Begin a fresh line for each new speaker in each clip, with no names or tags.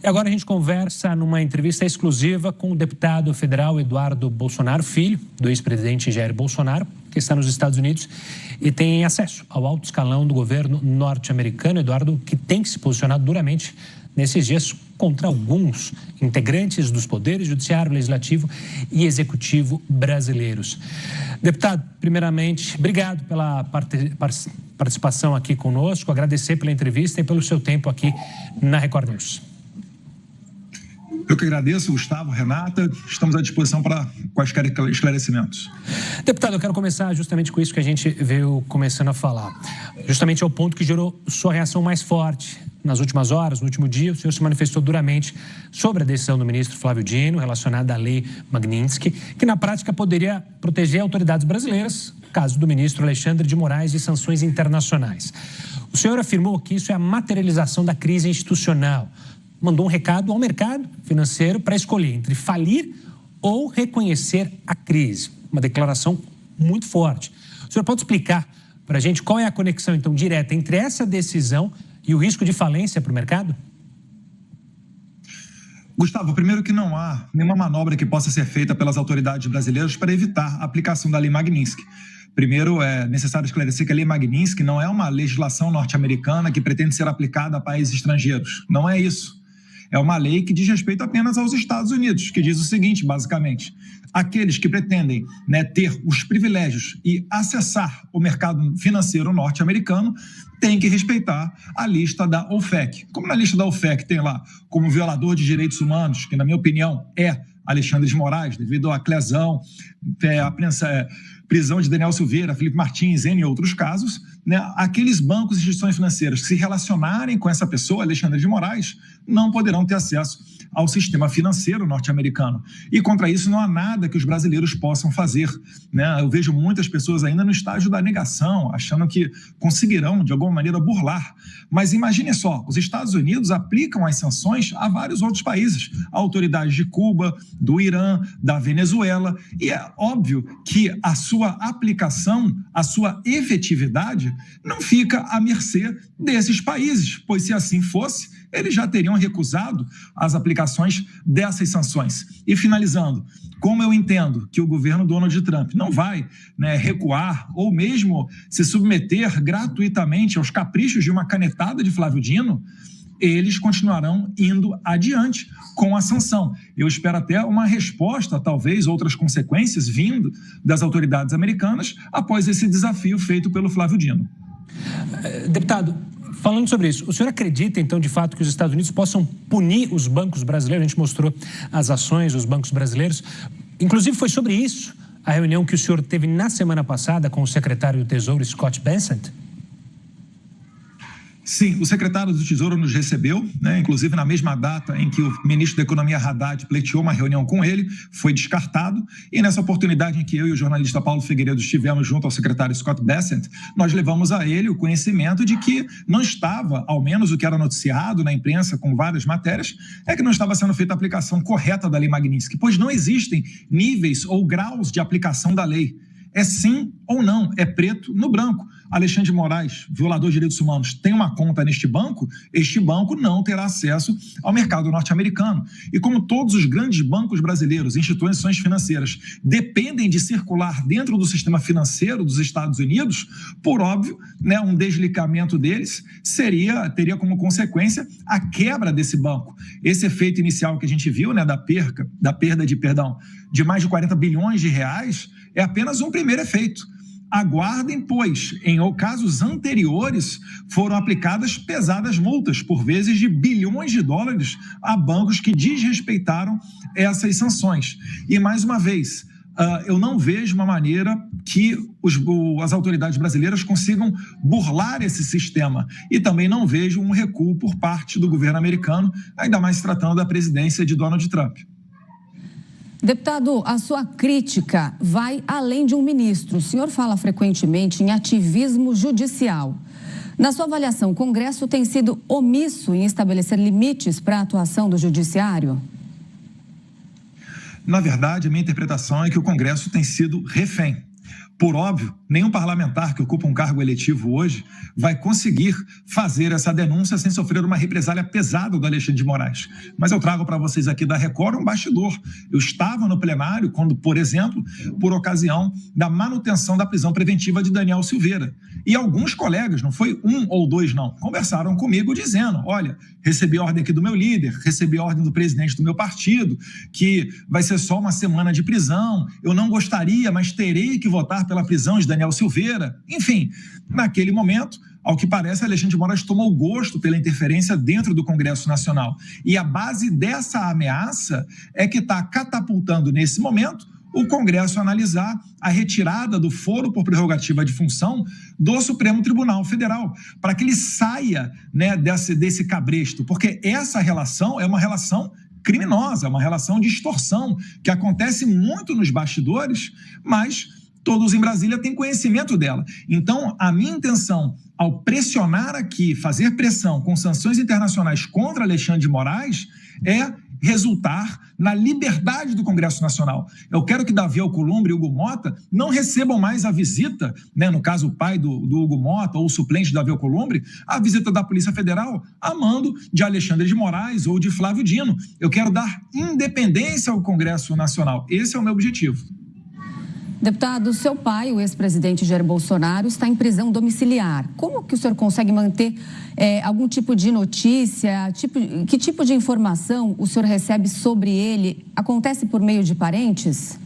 E agora a gente conversa numa entrevista exclusiva com o deputado federal Eduardo Bolsonaro, filho do ex-presidente Jair Bolsonaro, que está nos Estados Unidos e tem acesso ao alto escalão do governo norte-americano. Eduardo, que tem se posicionado duramente nesses dias contra alguns integrantes dos poderes judiciário, legislativo e executivo brasileiros. Deputado, primeiramente, obrigado pela participação aqui conosco, agradecer pela entrevista e pelo seu tempo aqui na Record News.
Eu que agradeço, Gustavo, Renata. Estamos à disposição para quaisquer esclarecimentos.
Deputado, eu quero começar justamente com isso que a gente veio começando a falar. Justamente é o ponto que gerou sua reação mais forte. Nas últimas horas, no último dia, o senhor se manifestou duramente sobre a decisão do ministro Flávio Dino relacionada à lei Magnitsky, que na prática poderia proteger autoridades brasileiras, caso do ministro Alexandre de Moraes, de sanções internacionais. O senhor afirmou que isso é a materialização da crise institucional. Mandou um recado ao mercado financeiro para escolher entre falir ou reconhecer a crise. Uma declaração muito forte. O senhor pode explicar para a gente qual é a conexão, então, direta entre essa decisão e o risco de falência para o mercado?
Gustavo, primeiro que não há nenhuma manobra que possa ser feita pelas autoridades brasileiras para evitar a aplicação da lei Magnitsky. Primeiro, é necessário esclarecer que a lei Magnitsky não é uma legislação norte-americana que pretende ser aplicada a países estrangeiros. Não é isso. É uma lei que diz respeito apenas aos Estados Unidos, que diz o seguinte, basicamente: aqueles que pretendem, ter os privilégios e acessar o mercado financeiro norte-americano têm que respeitar a lista da OFAC. Como na lista da OFAC tem lá como violador de direitos humanos, que na minha opinião é Alexandre de Moraes, devido à lesão, prisão de Daniel Silveira, Felipe Martins, entre outros casos, aqueles bancos e instituições financeiras que se relacionarem com essa pessoa, Alexandre de Moraes, não poderão ter acesso ao sistema financeiro norte-americano. E contra isso não há nada que os brasileiros possam fazer. Eu vejo muitas pessoas ainda no estágio da negação, achando que conseguirão, de alguma maneira, burlar. Mas imagine só, os Estados Unidos aplicam as sanções a vários outros países, autoridades de Cuba, do Irã, da Venezuela, e é óbvio que a sua aplicação, a sua efetividade, não fica à mercê desses países, pois se assim fosse, eles já teriam recusado as aplicações dessas sanções. E finalizando, como eu entendo que o governo Donald Trump não vai recuar ou mesmo se submeter gratuitamente aos caprichos de uma canetada de Flávio Dino, eles continuarão indo adiante com a sanção. Eu espero até uma resposta, talvez outras consequências vindo das autoridades americanas após esse desafio feito pelo Flávio Dino.
Deputado, falando sobre isso, o senhor acredita, então, de fato, que os Estados Unidos possam punir os bancos brasileiros? A gente mostrou as ações dos bancos brasileiros. Inclusive, foi sobre isso a reunião que o senhor teve na semana passada com o secretário do Tesouro, Scott Bessent?
Sim, o secretário do Tesouro nos recebeu, inclusive na mesma data em que o ministro da Economia Haddad pleiteou uma reunião com ele, foi descartado, e nessa oportunidade em que eu e o jornalista Paulo Figueiredo estivemos junto ao secretário Scott Bessent, nós levamos a ele o conhecimento de que não estava, ao menos o que era noticiado na imprensa com várias matérias, é que não estava sendo feita a aplicação correta da lei Magnitsky, pois não existem níveis ou graus de aplicação da lei. É sim ou não, é preto no branco. Alexandre de Moraes, violador de direitos humanos, tem uma conta neste banco, este banco não terá acesso ao mercado norte-americano. E como todos os grandes bancos brasileiros, instituições financeiras, dependem de circular dentro do sistema financeiro dos Estados Unidos, por óbvio, um desligamento deles teria como consequência a quebra desse banco. Esse efeito inicial que a gente viu, da perda de mais de 40 bilhões de reais, é apenas um primeiro efeito. Aguardem, pois, em casos anteriores, foram aplicadas pesadas multas, por vezes de bilhões de dólares, a bancos que desrespeitaram essas sanções. E, mais uma vez, eu não vejo uma maneira que as autoridades brasileiras consigam burlar esse sistema. E também não vejo um recuo por parte do governo americano, ainda mais se tratando da presidência de Donald Trump.
Deputado, a sua crítica vai além de um ministro. O senhor fala frequentemente em ativismo judicial. Na sua avaliação, o Congresso tem sido omisso em estabelecer limites para a atuação do Judiciário?
Na verdade, a minha interpretação é que o Congresso tem sido refém. Por óbvio, nenhum parlamentar que ocupa um cargo eletivo hoje vai conseguir fazer essa denúncia sem sofrer uma represália pesada do Alexandre de Moraes. Mas eu trago para vocês aqui da Record um bastidor. Eu estava no plenário quando, por exemplo, por ocasião da manutenção da prisão preventiva de Daniel Silveira. E alguns colegas, não foi um ou dois não, conversaram comigo dizendo, olha, recebi ordem aqui do meu líder, recebi ordem do presidente do meu partido, que vai ser só uma semana de prisão, eu não gostaria, mas terei que votar pela prisão de Daniel Silveira. Enfim, naquele momento, ao que parece, Alexandre de Moraes tomou gosto pela interferência dentro do Congresso Nacional. E a base dessa ameaça é que está catapultando, nesse momento, o Congresso analisar a retirada do foro por prerrogativa de função do Supremo Tribunal Federal, para que ele saia, né, desse cabresto, porque essa relação é uma relação criminosa, é uma relação de extorsão, que acontece muito nos bastidores, mas todos em Brasília têm conhecimento dela. Então, a minha intenção, ao pressionar aqui, fazer pressão com sanções internacionais contra Alexandre de Moraes, é resultar na liberdade do Congresso Nacional. Eu quero que Davi Alcolumbre e Hugo Mota não recebam mais a visita, né, no caso o pai do Hugo Mota ou o suplente de Davi Alcolumbre, a visita da Polícia Federal a mando de Alexandre de Moraes ou de Flávio Dino. Eu quero dar independência ao Congresso Nacional. Esse é o meu objetivo.
Deputado, seu pai, o ex-presidente Jair Bolsonaro, está em prisão domiciliar. Como que o senhor consegue manter algum tipo de notícia? Que tipo de informação o senhor recebe sobre ele? Acontece por meio de parentes?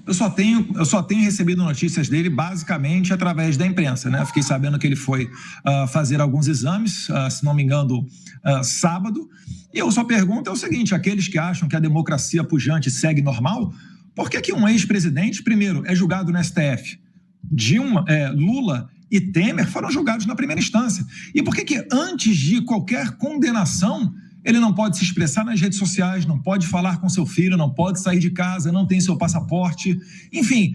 Eu só tenho recebido notícias dele basicamente através da imprensa, né? Fiquei sabendo que ele foi fazer alguns exames, se não me engano, sábado. E eu só pergunto o seguinte, aqueles que acham que a democracia pujante segue normal, por que um ex-presidente, primeiro, é julgado no STF? Lula e Temer foram julgados na primeira instância. E por que antes de qualquer condenação, ele não pode se expressar nas redes sociais, não pode falar com seu filho, não pode sair de casa, não tem seu passaporte, enfim,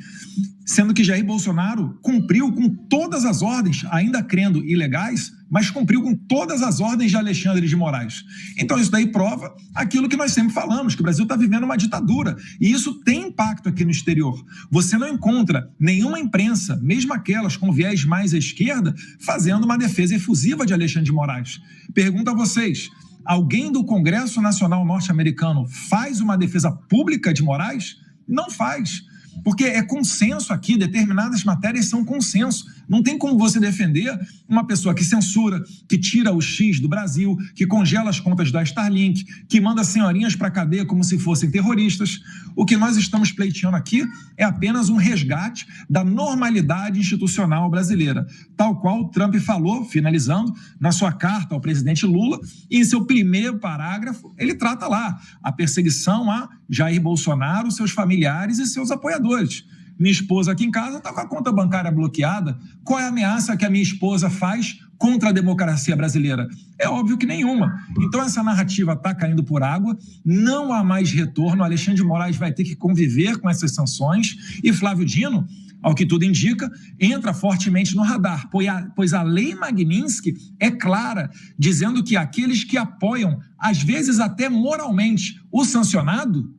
sendo que Jair Bolsonaro cumpriu com todas as ordens, ainda crendo ilegais, mas cumpriu com todas as ordens de Alexandre de Moraes. Então isso daí prova aquilo que nós sempre falamos, que o Brasil está vivendo uma ditadura, e isso tem impacto aqui no exterior. Você não encontra nenhuma imprensa, mesmo aquelas com viés mais à esquerda, fazendo uma defesa efusiva de Alexandre de Moraes. Pergunto a vocês, alguém do Congresso Nacional norte-americano faz uma defesa pública de Moraes? Não faz, porque é consenso aqui, determinadas matérias são consenso. Não tem como você defender uma pessoa que censura, que tira o X do Brasil, que congela as contas da Starlink, que manda senhorinhas para a cadeia como se fossem terroristas. O que nós estamos pleiteando aqui é apenas um resgate da normalidade institucional brasileira, tal qual o Trump falou, finalizando, na sua carta ao presidente Lula, e em seu primeiro parágrafo, ele trata lá a perseguição a Jair Bolsonaro, seus familiares e seus apoiadores. Minha esposa aqui em casa está com a conta bancária bloqueada. Qual é a ameaça que a minha esposa faz contra a democracia brasileira? É óbvio que nenhuma. Então essa narrativa está caindo por água, não há mais retorno. Alexandre de Moraes vai ter que conviver com essas sanções e Flávio Dino, ao que tudo indica, entra fortemente no radar, pois a lei Magnitsky é clara, dizendo que aqueles que apoiam, às vezes até moralmente, o sancionado,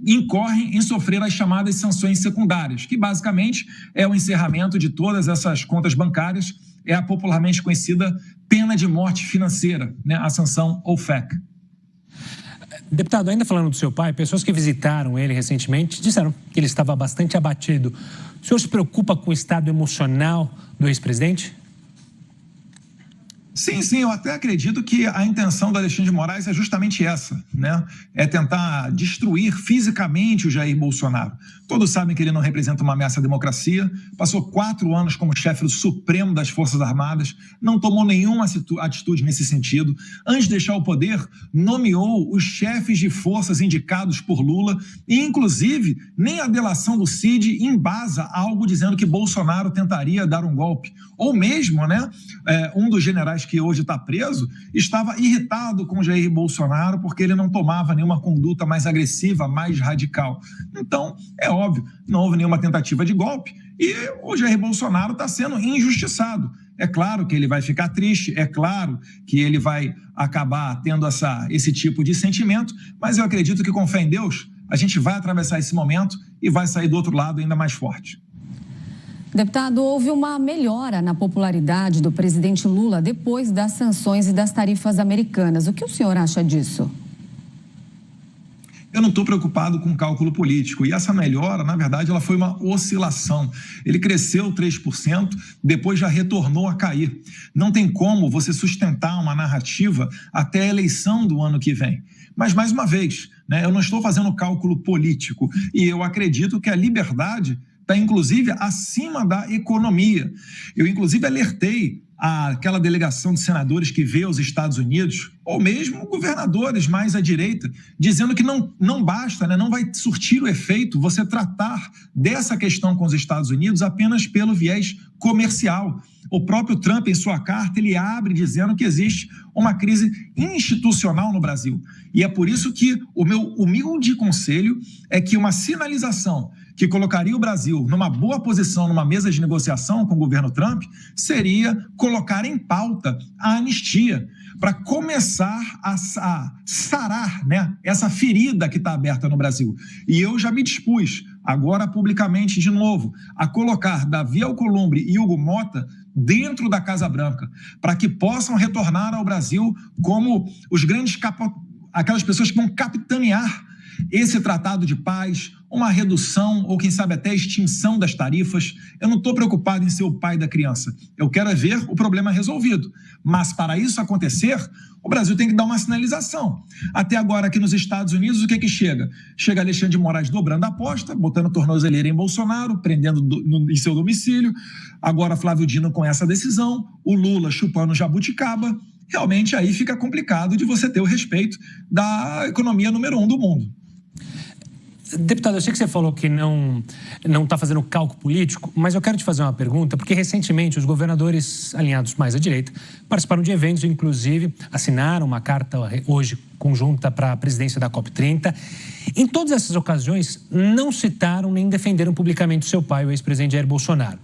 incorrem em sofrer as chamadas sanções secundárias, que basicamente é o encerramento de todas essas contas bancárias, é a popularmente conhecida pena de morte financeira, né? A sanção OFAC.
Deputado, ainda falando do seu pai, pessoas que visitaram ele recentemente disseram que ele estava bastante abatido. O senhor se preocupa com o estado emocional do ex-presidente?
Sim, eu até acredito que a intenção do Alexandre de Moraes é justamente essa, né? É tentar destruir fisicamente o Jair Bolsonaro. Todos sabem que ele não representa uma ameaça à democracia, passou 4 anos como chefe do Supremo das Forças Armadas, não tomou nenhuma atitude nesse sentido. Antes de deixar o poder, nomeou os chefes de forças indicados por Lula e, inclusive, nem a delação do Cid embasa algo dizendo que Bolsonaro tentaria dar um golpe. Ou mesmo, né, um dos generais que hoje está preso, estava irritado com Jair Bolsonaro porque ele não tomava nenhuma conduta mais agressiva, mais radical. Então, é óbvio, não houve nenhuma tentativa de golpe e o Jair Bolsonaro está sendo injustiçado. É claro que ele vai ficar triste, é claro que ele vai acabar tendo esse tipo de sentimento, mas eu acredito que, com fé em Deus, a gente vai atravessar esse momento e vai sair do outro lado ainda mais forte.
Deputado, houve uma melhora na popularidade do presidente Lula depois das sanções e das tarifas americanas. O que o senhor acha disso?
Eu não estou preocupado com cálculo político. E essa melhora, na verdade, ela foi uma oscilação. Ele cresceu 3%, depois já retornou a cair. Não tem como você sustentar uma narrativa até a eleição do ano que vem. Mas, mais uma vez, né, eu não estou fazendo cálculo político. E eu acredito que a liberdade está, inclusive, acima da economia. Eu, inclusive, alertei aquela delegação de senadores que veio aos Estados Unidos, ou mesmo governadores mais à direita, dizendo que não basta, né, não vai surtir o efeito você tratar dessa questão com os Estados Unidos apenas pelo viés comercial. O próprio Trump, em sua carta, ele abre dizendo que existe uma crise institucional no Brasil. E é por isso que o meu humilde conselho é que uma sinalização que colocaria o Brasil numa boa posição numa mesa de negociação com o governo Trump seria colocar em pauta a anistia para começar a sarar, né, essa ferida que está aberta no Brasil. E eu já me dispus, agora publicamente de novo, a colocar Davi Alcolumbre e Hugo Mota dentro da Casa Branca, para que possam retornar ao Brasil como os grandes aquelas pessoas que vão capitanear esse tratado de paz, uma redução ou, quem sabe, até extinção das tarifas. Eu não estou preocupado em ser o pai da criança. Eu quero é ver o problema resolvido. Mas, para isso acontecer, o Brasil tem que dar uma sinalização. Até agora, aqui nos Estados Unidos, o que chega? Chega Alexandre de Moraes dobrando a aposta, botando tornozeleira em Bolsonaro, prendendo em seu domicílio. Agora, Flávio Dino com essa decisão. O Lula chupando jabuticaba. Realmente, aí fica complicado de você ter o respeito da economia número 1 do mundo.
Deputado, eu sei que você falou que não está fazendo cálculo político, mas eu quero te fazer uma pergunta, porque recentemente os governadores alinhados mais à direita participaram de eventos, inclusive assinaram uma carta hoje conjunta para a presidência da COP30. Em todas essas ocasiões, não citaram nem defenderam publicamente o seu pai, o ex-presidente Jair Bolsonaro.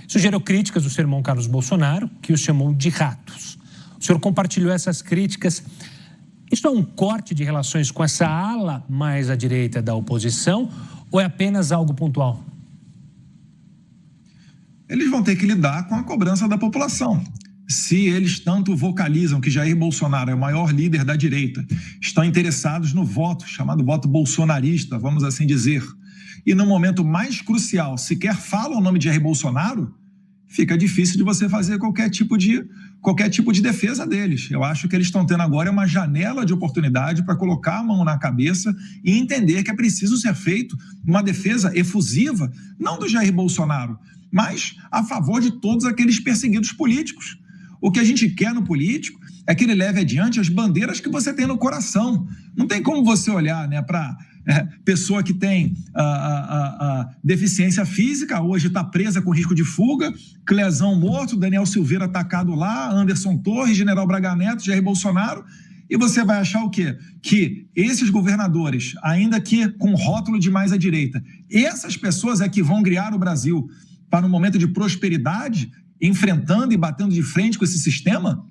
Isso gerou críticas do seu irmão Carlos Bolsonaro, que o chamou de ratos. O senhor compartilhou essas críticas. Isso é um corte de relações com essa ala mais à direita da oposição ou é apenas algo pontual?
Eles vão ter que lidar com a cobrança da população. Se eles tanto vocalizam que Jair Bolsonaro é o maior líder da direita, estão interessados no voto, chamado voto bolsonarista, vamos assim dizer, e no momento mais crucial sequer falam o nome de Jair Bolsonaro, fica difícil de você fazer qualquer tipo de defesa deles. Eu acho que eles estão tendo agora uma janela de oportunidade para colocar a mão na cabeça e entender que é preciso ser feito uma defesa efusiva, não do Jair Bolsonaro, mas a favor de todos aqueles perseguidos políticos. O que a gente quer no político é que ele leve adiante as bandeiras que você tem no coração. Não tem como você olhar, né, para pessoa que tem deficiência física, hoje está presa com risco de fuga, Clezão morto, Daniel Silveira atacado lá, Anderson Torres, General Braga Neto, Jair Bolsonaro, e você vai achar o quê? Que esses governadores, ainda que com rótulo de mais à direita, essas pessoas é que vão guiar o Brasil para um momento de prosperidade, enfrentando e batendo de frente com esse sistema?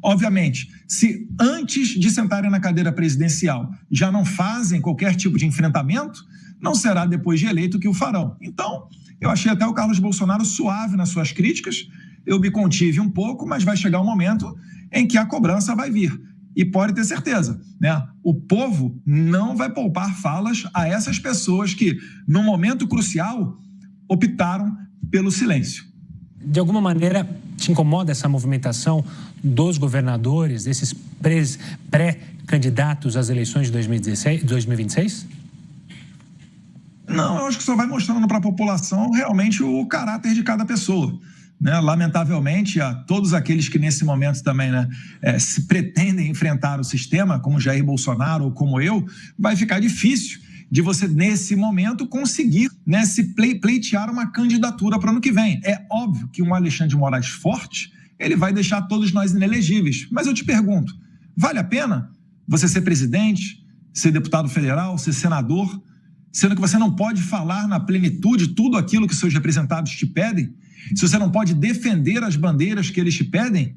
Obviamente, se antes de sentarem na cadeira presidencial já não fazem qualquer tipo de enfrentamento, não será depois de eleito que o farão. Então, eu achei até o Carlos Bolsonaro suave nas suas críticas, eu me contive um pouco, mas vai chegar um momento em que a cobrança vai vir. E pode ter certeza, né? O povo não vai poupar falas a essas pessoas que, num momento crucial, optaram pelo silêncio.
De alguma maneira, te incomoda essa movimentação dos governadores, desses pré-candidatos às eleições de 2026?
Não, eu acho que só vai mostrando para a população realmente o caráter de cada pessoa, né? Lamentavelmente, a todos aqueles que nesse momento também, né, se pretendem enfrentar o sistema, como Jair Bolsonaro ou como eu, vai ficar difícil de você, nesse momento, conseguir, né, se pleitear uma candidatura para o ano que vem. É óbvio que um Alexandre de Moraes forte, ele vai deixar todos nós inelegíveis. Mas eu te pergunto, vale a pena você ser presidente, ser deputado federal, ser senador, sendo que você não pode falar na plenitude tudo aquilo que seus representados te pedem? Se você não pode defender as bandeiras que eles te pedem?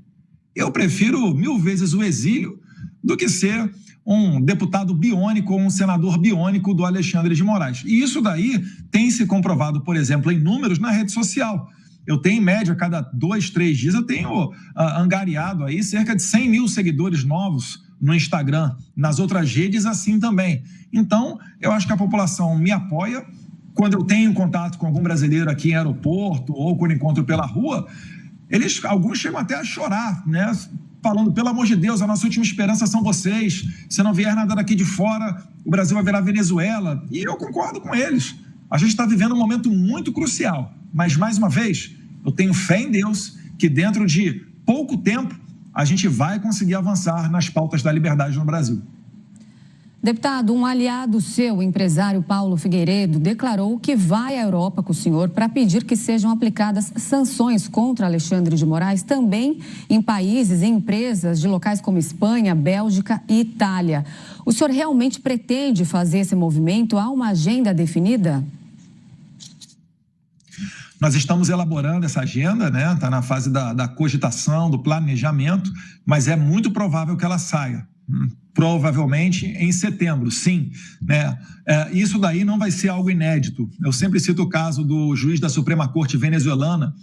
Eu prefiro 1000 vezes o exílio do que ser um deputado biônico ou um senador biônico do Alexandre de Moraes. E isso daí tem se comprovado, por exemplo, em números na rede social. Eu tenho, em média, cada 2, 3 dias, eu tenho angariado aí cerca de 100 mil seguidores novos no Instagram, nas outras redes assim também. Então, eu acho que a população me apoia. Quando eu tenho contato com algum brasileiro aqui em aeroporto ou quando encontro pela rua, alguns chegam até a chorar, né? Falando, pelo amor de Deus, a nossa última esperança são vocês. Se não vier nada daqui de fora, o Brasil vai virar Venezuela. E eu concordo com eles. A gente está vivendo um momento muito crucial. Mas, mais uma vez, eu tenho fé em Deus que dentro de pouco tempo a gente vai conseguir avançar nas pautas da liberdade no Brasil.
Deputado, um aliado seu, o empresário Paulo Figueiredo, declarou que vai à Europa com o senhor para pedir que sejam aplicadas sanções contra Alexandre de Moraes, também em países e empresas de locais como Espanha, Bélgica e Itália. O senhor realmente pretende fazer esse movimento? Há uma agenda definida?
Nós estamos elaborando essa agenda, né? Está na fase da cogitação, do planejamento, mas é muito provável que ela saia. Provavelmente em setembro, sim, né? Isso daí não vai ser algo inédito. Eu sempre cito o caso do juiz da Suprema Corte venezuelana,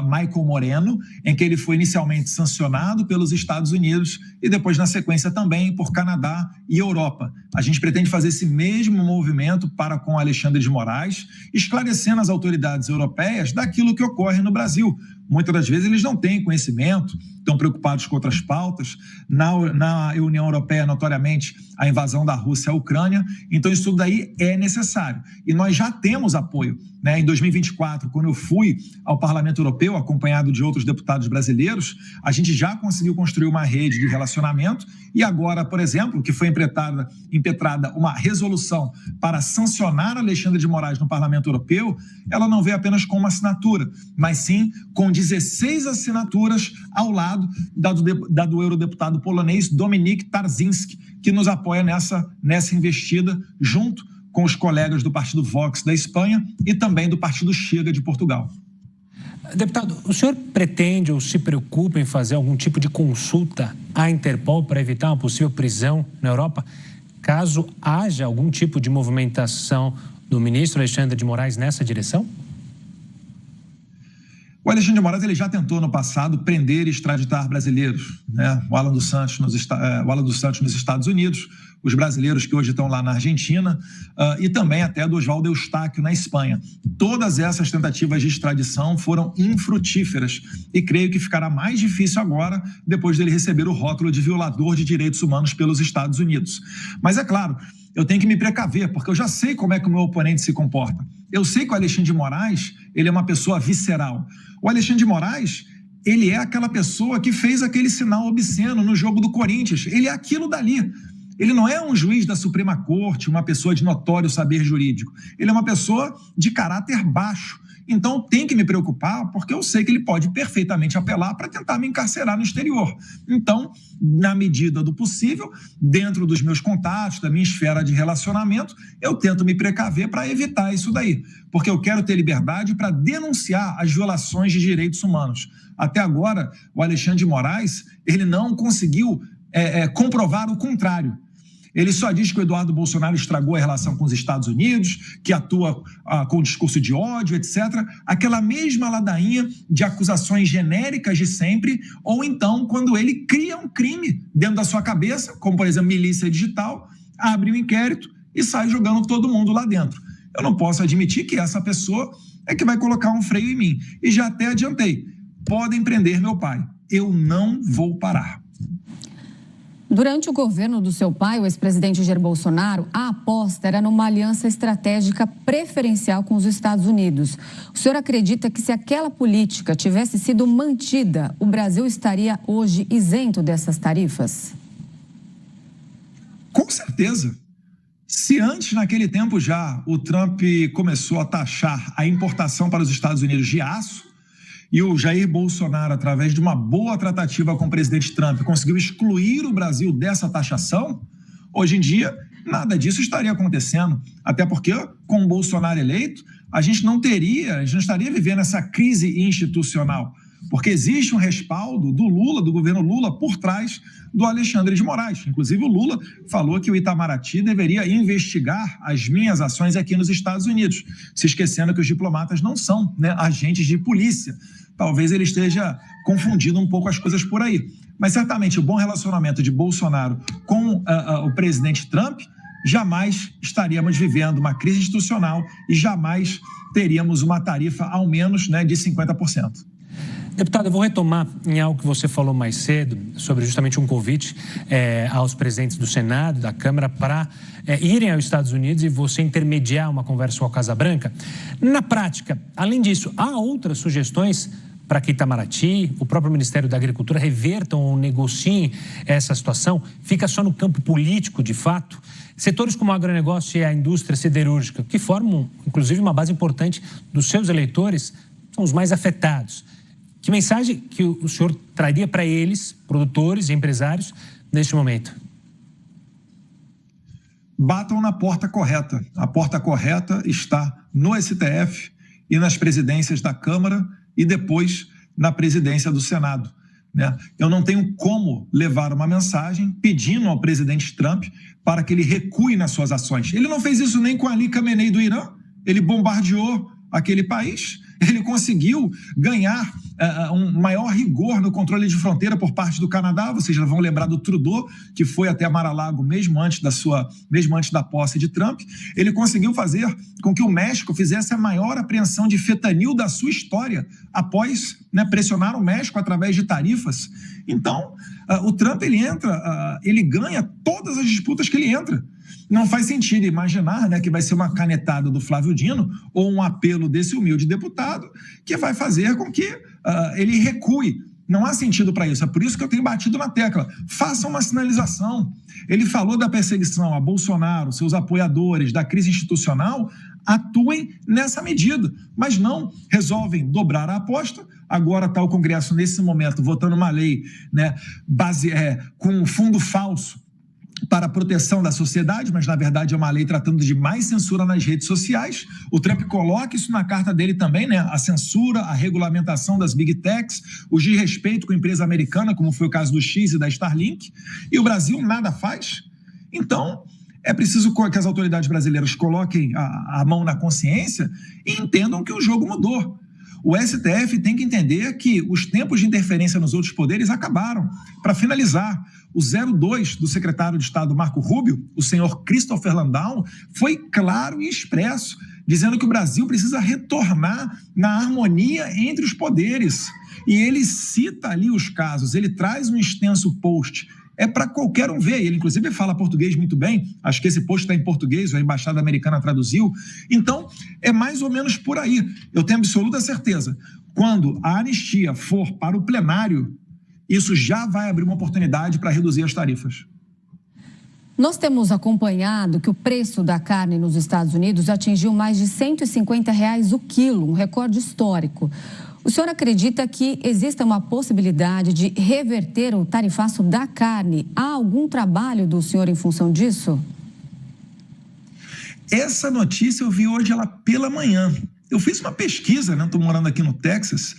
Michael Moreno, em que ele foi inicialmente sancionado pelos Estados Unidos e depois, na sequência, também por Canadá e Europa. A gente pretende fazer esse mesmo movimento para com Alexandre de Moraes, esclarecendo as autoridades europeias daquilo que ocorre no Brasil. Muitas das vezes eles não têm conhecimento, estão preocupados com outras pautas. Na União Europeia, notoriamente, a invasão da Rússia à Ucrânia. Então, isso tudo daí é necessário. E nós já temos apoio, né? Em 2024, quando eu fui ao Parlamento Europeu, acompanhado de outros deputados brasileiros, a gente já conseguiu construir uma rede de relacionamento. E agora, por exemplo, que foi impetrada uma resolução para sancionar Alexandre de Moraes no Parlamento Europeu, ela não veio apenas com uma assinatura, mas sim com 16 assinaturas ao lado da do eurodeputado polonês Dominik Tarczyński, que nos apoia nessa investida, junto com os colegas do Partido Vox da Espanha e também do Partido Chega de Portugal.
Deputado, o senhor pretende ou se preocupa em fazer algum tipo de consulta à Interpol para evitar uma possível prisão na Europa, caso haja algum tipo de movimentação do ministro Alexandre de Moraes nessa direção?
O Alexandre de Moraes ele já tentou no passado prender e extraditar brasileiros, né? O Alan dos Santos nos Estados Unidos, os brasileiros que hoje estão lá na Argentina e também até do Oswaldo Eustáquio na Espanha. Todas essas tentativas de extradição foram infrutíferas e creio que ficará mais difícil agora, depois dele receber o rótulo de violador de direitos humanos pelos Estados Unidos. Mas é claro, eu tenho que me precaver, porque eu já sei como é que o meu oponente se comporta. Eu sei que o Alexandre de Moraes, ele é uma pessoa visceral. O Alexandre de Moraes, ele é aquela pessoa que fez aquele sinal obsceno no jogo do Corinthians. Ele é aquilo dali. Ele não é um juiz da Suprema Corte, uma pessoa de notório saber jurídico. Ele é uma pessoa de caráter baixo. Então, tem que me preocupar, porque eu sei que ele pode perfeitamente apelar para tentar me encarcerar no exterior. Então, na medida do possível, dentro dos meus contatos, da minha esfera de relacionamento, eu tento me precaver para evitar isso daí. Porque eu quero ter liberdade para denunciar as violações de direitos humanos. Até agora, o Alexandre de Moraes, ele não conseguiu comprovar o contrário. Ele só diz que o Eduardo Bolsonaro estragou a relação com os Estados Unidos, que atua com discurso de ódio, etc. Aquela mesma ladainha de acusações genéricas de sempre, ou então quando ele cria um crime dentro da sua cabeça, como, por exemplo, milícia digital, abre um inquérito e sai jogando todo mundo lá dentro. Eu não posso admitir que essa pessoa é que vai colocar um freio em mim. E já até adiantei, podem prender meu pai. Eu não vou parar.
Durante o governo do seu pai, o ex-presidente Jair Bolsonaro, a aposta era numa aliança estratégica preferencial com os Estados Unidos. O senhor acredita que se aquela política tivesse sido mantida, o Brasil estaria hoje isento dessas tarifas?
Com certeza. Se antes, naquele tempo já, o Trump começou a taxar a importação para os Estados Unidos de aço, e o Jair Bolsonaro, através de uma boa tratativa com o presidente Trump, conseguiu excluir o Brasil dessa taxação, hoje em dia, nada disso estaria acontecendo. Até porque, com o Bolsonaro eleito, a gente não estaria vivendo essa crise institucional. porque existe um respaldo do Lula, do governo Lula, por trás do Alexandre de Moraes. Inclusive, o Lula falou que o Itamaraty deveria investigar as minhas ações aqui nos Estados Unidos, se esquecendo que os diplomatas não são, né, agentes de polícia. Talvez ele esteja confundindo um pouco as coisas por aí. Mas, certamente, o bom relacionamento de Bolsonaro com o presidente Trump, jamais estaríamos vivendo uma crise institucional e jamais teríamos uma tarifa, ao menos, né, de 50%.
Deputado, eu vou retomar em algo que você falou mais cedo, sobre justamente um convite aos presidentes do Senado, da Câmara, para irem aos Estados Unidos e você intermediar uma conversa com a Casa Branca. Na prática, além disso, há outras sugestões para que Itamaraty, o próprio Ministério da Agricultura revertam ou negociem essa situação? Fica só no campo político, de fato? Setores como o agronegócio e a indústria siderúrgica, que formam, inclusive, uma base importante dos seus eleitores, são os mais afetados. Que mensagem que o senhor traria para eles, produtores e empresários, neste momento?
Batam na porta correta. A porta correta está no STF e nas presidências da Câmara e depois na presidência do Senado, né? Eu não tenho como levar uma mensagem pedindo ao presidente Trump para que ele recue nas suas ações. Ele não fez isso nem com Ali Khamenei do Irã. Ele bombardeou aquele país. Ele conseguiu ganhar um maior rigor no controle de fronteira por parte do Canadá. Vocês já vão lembrar do Trudeau, que foi até Mar-a-Lago mesmo antes da posse de Trump. Ele conseguiu fazer com que o México fizesse a maior apreensão de fentanil da sua história, após, né, pressionar o México através de tarifas. Então, o Trump, ele ganha todas as disputas que ele entra. Não faz sentido imaginar, né, que vai ser uma canetada do Flávio Dino ou um apelo desse humilde deputado que vai fazer com que ele recue. Não há sentido para isso. É por isso que eu tenho batido na tecla. Façam uma sinalização. Ele falou da perseguição a Bolsonaro, seus apoiadores, da crise institucional. Atuem nessa medida, mas não resolvem dobrar a aposta. Agora está o Congresso, nesse momento, votando uma lei, né, com um fundo falso para a proteção da sociedade, mas na verdade é uma lei tratando de mais censura nas redes sociais. O Trump coloca isso na carta dele também, né? A censura, a regulamentação das big techs, o desrespeito com a empresa americana, como foi o caso do X e da Starlink, e o Brasil nada faz. Então, é preciso que as autoridades brasileiras coloquem a mão na consciência e entendam que o jogo mudou. O STF tem que entender que os tempos de interferência nos outros poderes acabaram. Para finalizar, o 02 do secretário de Estado Marco Rubio, o senhor Christopher Landau, foi claro e expresso, dizendo que o Brasil precisa retornar na harmonia entre os poderes. E ele cita ali os casos, ele traz um extenso post. É para qualquer um ver. Ele, inclusive, fala português muito bem. Acho que esse post está em português, a Embaixada Americana traduziu. Então, é mais ou menos por aí. Eu tenho absoluta certeza. Quando a anistia for para o plenário, isso já vai abrir uma oportunidade para reduzir as tarifas.
Nós temos acompanhado que o preço da carne nos Estados Unidos atingiu mais de R$150 o quilo, um recorde histórico. O senhor acredita que exista uma possibilidade de reverter o tarifaço da carne? Há algum trabalho do senhor em função disso?
Essa notícia eu vi hoje ela pela manhã. Eu fiz uma pesquisa, né? Estou morando aqui no Texas.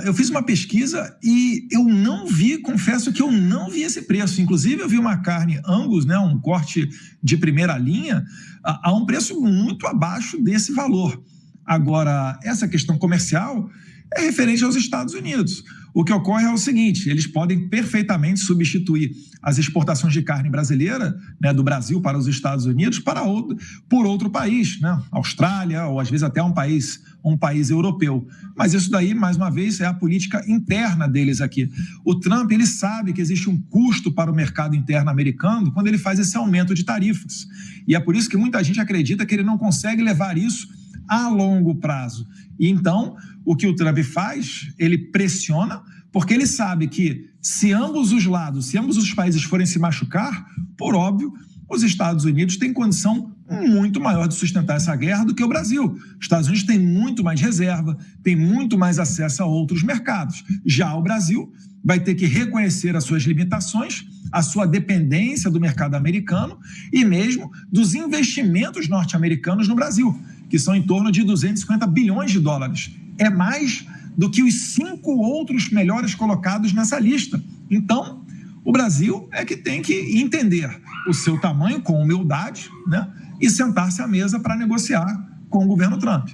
Eu fiz uma pesquisa e eu não vi, confesso que eu não vi esse preço. Inclusive, eu vi uma carne Angus, né? Um corte de primeira linha, a um preço muito abaixo desse valor. Agora, essa questão comercial é referente aos Estados Unidos. O que ocorre é o seguinte: eles podem perfeitamente substituir as exportações de carne brasileira, né, do Brasil para os Estados Unidos, por outro país, né, Austrália, ou às vezes até um país europeu. Mas isso daí, mais uma vez, é a política interna deles aqui. O Trump, ele sabe que existe um custo para o mercado interno americano quando ele faz esse aumento de tarifas. E é por isso que muita gente acredita que ele não consegue levar isso a longo prazo. E então, o que o Trump faz, ele pressiona, porque ele sabe que se ambos os países forem se machucar, por óbvio, os Estados Unidos têm condição muito maior de sustentar essa guerra do que o Brasil. Os Estados Unidos têm muito mais reserva, têm muito mais acesso a outros mercados. Já o Brasil vai ter que reconhecer as suas limitações, a sua dependência do mercado americano e mesmo dos investimentos norte-americanos no Brasil, que são em torno de 250 bilhões de dólares. É mais do que os 5 outros melhores colocados nessa lista. Então, o Brasil é que tem que entender o seu tamanho com humildade, né, e sentar-se à mesa para negociar com o governo Trump.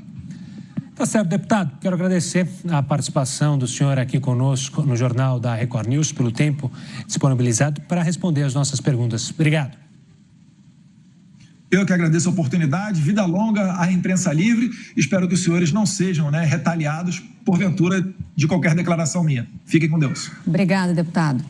Tá certo, deputado. Quero agradecer a participação do senhor aqui conosco no Jornal da Record News, pelo tempo disponibilizado para responder as nossas perguntas. Obrigado.
Eu que agradeço a oportunidade. Vida longa à imprensa livre. Espero que os senhores não sejam, né, retaliados, porventura, de qualquer declaração minha. Fiquem com Deus.
Obrigada, deputado.